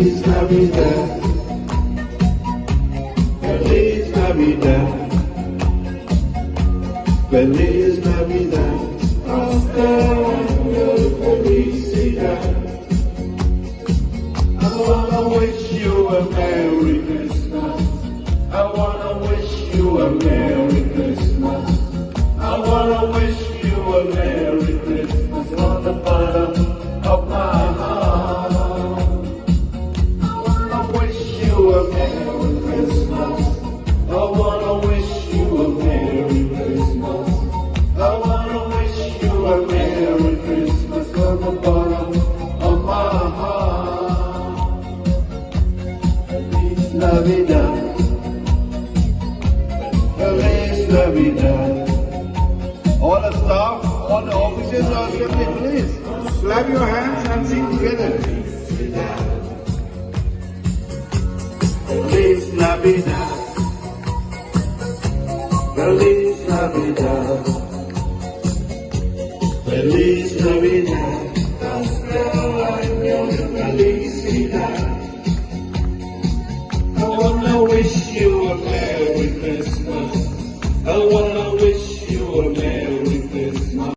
Feliz Navidad. Feliz Navidad. Feliz Navidad. Prospero año de felicidad. I wanna wish you a Merry Christmas. I wanna wish you a Merry Christmas. I wanna wish you a Merry Christmas from the bottom of my heart. I wanna wish you a Merry Christmas. I wanna wish you a Merry Christmas. I wanna wish you a Merry Christmas from the bottom of my heart. Feliz Navidad. Feliz Navidad. All the staff, all the officers are assembly, please. Clap your hands and sing together. Feliz Navidad. Feliz Navidad. Feliz Navidad. Prospero año de felicidad. I wanna wish you a Merry Christmas. I wanna wish you a Merry